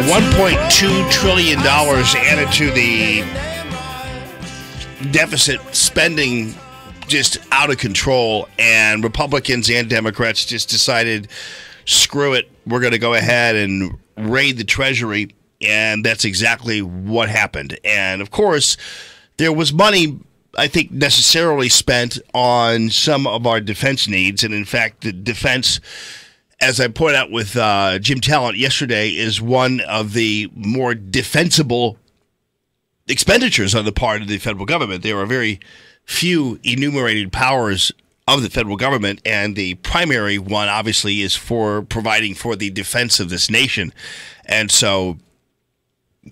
$1.2 trillion added to the deficit spending, just out of control, and Republicans and Democrats just decided, screw it, we're going to go ahead and raid the Treasury, and that's exactly what happened. And, of course, there was money, I think, necessarily spent on some of our defense needs, and, in fact, the defense, as I pointed out with Jim Talent yesterday, is one of the more defensible expenditures on the part of the federal government. There are very few enumerated powers of the federal government, and the primary one, obviously, is for providing for the defense of this nation. And so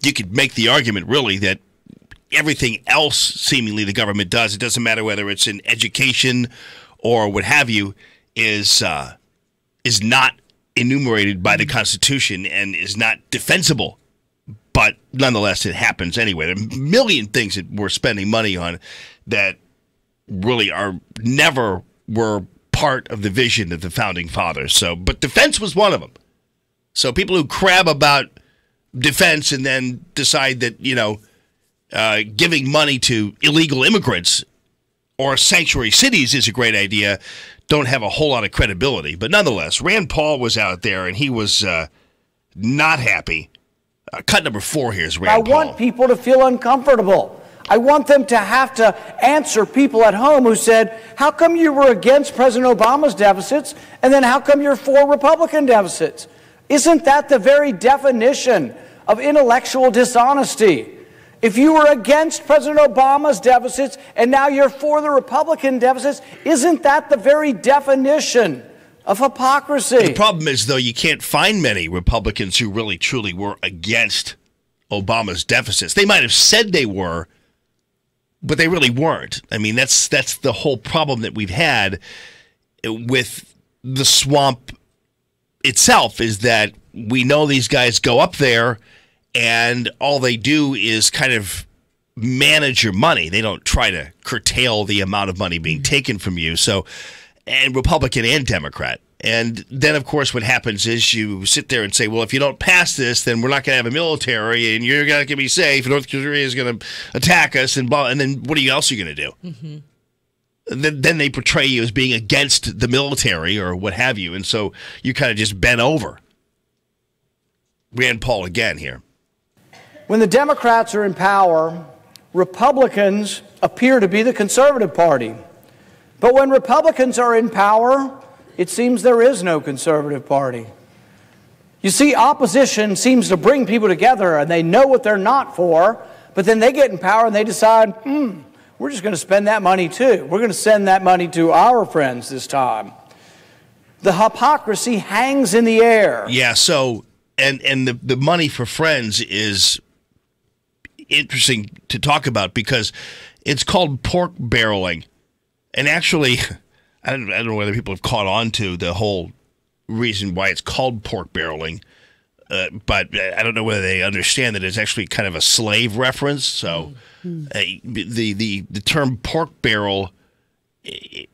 you could make the argument, really, that everything else, seemingly, the government does, it doesn't matter whether it's in education or what have you, is not enumerated by the Constitution and is not defensible. But nonetheless, it happens anyway. There are a million things that we're spending money on that really never were part of the vision of the founding fathers. So, but defense was one of them. So people who crab about defense and then decide that, giving money to illegal immigrants or sanctuary cities is a great idea don't have a whole lot of credibility. But nonetheless, Rand Paul was out there and he was not happy. Cut number 4 here is Rand Paul. I want people to feel uncomfortable. I want them to have to answer people at home who said, how come you were against President Obama's deficits, and then how come you're for Republican deficits? Isn't that the very definition of intellectual dishonesty? If you were against President Obama's deficits and now you're for the Republican deficits, isn't that the very definition of hypocrisy? The problem is, though, you can't find many Republicans who really, truly were against Obama's deficits. They might have said they were, but they really weren't. I mean, that's the whole problem that we've had with the swamp itself, is that we know these guys go up there and all they do is kind of manage your money. They don't try to curtail the amount of money being taken from you. So, and Republican and Democrat. And then, of course, what happens is you sit there and say, well, if you don't pass this, then we're not going to have a military, and you're not going to be safe, and North Korea is going to attack us, and then what else are you going to do? Mm-hmm. And then they portray you as being against the military or what have you, and so you kind of just bend over. Rand Paul again here. When the Democrats are in power, Republicans appear to be the conservative party. But when Republicans are in power, it seems there is no conservative party. You see, opposition seems to bring people together, and they know what they're not for, but then they get in power and they decide, we're just going to spend that money too. We're going to send that money to our friends this time. The hypocrisy hangs in the air. Yeah, so, and the money for friends is interesting to talk about because it's called pork barreling. And actually, I don't know whether people have caught on to the whole reason why it's called pork barreling, but I don't know whether they understand that it's actually kind of a slave reference. So the term pork barrel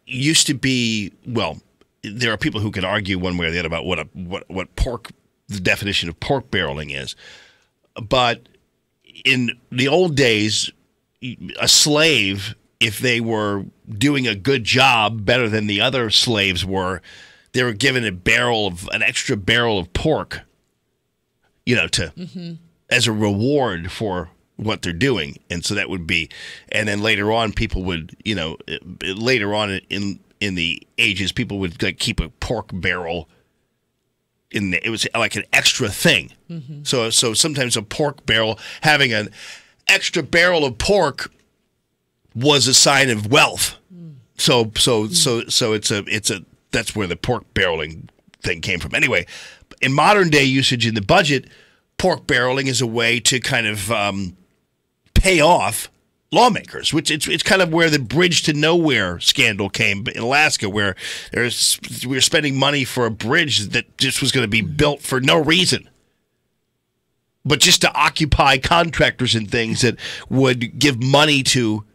used to be, well, there are people who can argue one way or the other about what pork, the definition of pork barreling is. But in the old days, a slave, if they were doing a good job, better than the other slaves were, they were given an extra barrel of pork, as a reward for what they're doing. And so that would be, and then later on, people would, later on in the ages, people would keep a pork barrel. It was like an extra thing. Mm-hmm. So sometimes a pork barrel, having an extra barrel of pork was a sign of wealth. So that's where the pork barreling thing came from. Anyway, in modern day usage in the budget, pork barreling is a way to kind of pay off lawmakers, which it's kind of where the bridge to nowhere scandal came in Alaska, where we were spending money for a bridge that just was going to be built for no reason, but just to occupy contractors and things that would give money to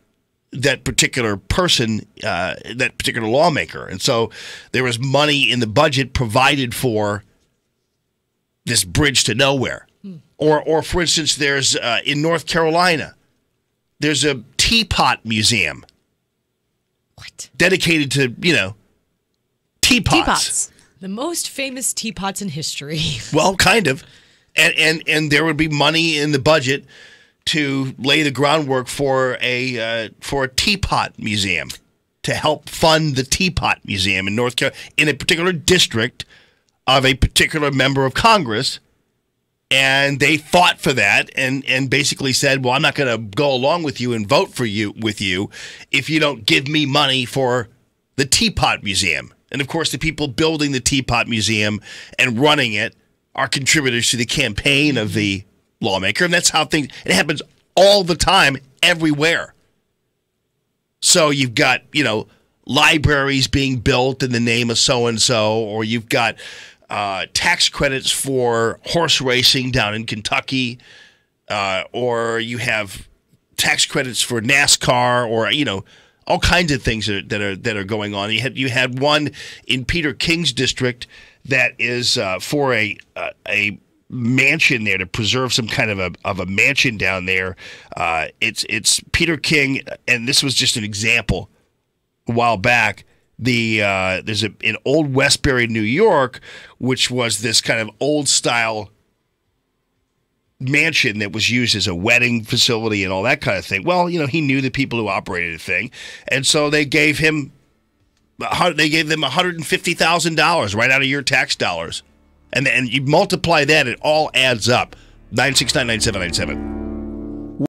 that particular person, that particular lawmaker. And so there was money in the budget provided for this bridge to nowhere. Or for instance, there's in North Carolina, there's a Teapot Museum. What? Dedicated to, teapots. Teapots. The most famous teapots in history. Well, kind of. And there would be money in the budget to lay the groundwork for a Teapot Museum, to help fund the Teapot Museum in North Carolina, in a particular district of a particular member of Congress. And they fought for that and basically said, well, I'm not going to go along with you and vote with you if you don't give me money for the Teapot Museum. And, of course, the people building the Teapot Museum and running it are contributors to the campaign of the lawmaker. And that's how it happens all the time, everywhere. So you've got, libraries being built in the name of so-and-so, or you've got tax credits for horse racing down in Kentucky, or you have tax credits for NASCAR, or all kinds of things that are going on. You had one in Peter King's district that is for a mansion there, to preserve some kind of a mansion down there. It's Peter King, and this was just an example a while back. There's in Old Westbury, New York, which was this kind of old style mansion that was used as a wedding facility and all that kind of thing. Well, he knew the people who operated the thing, and so they gave them $150,000 right out of your tax dollars, and you multiply that, it all adds up. 9699797.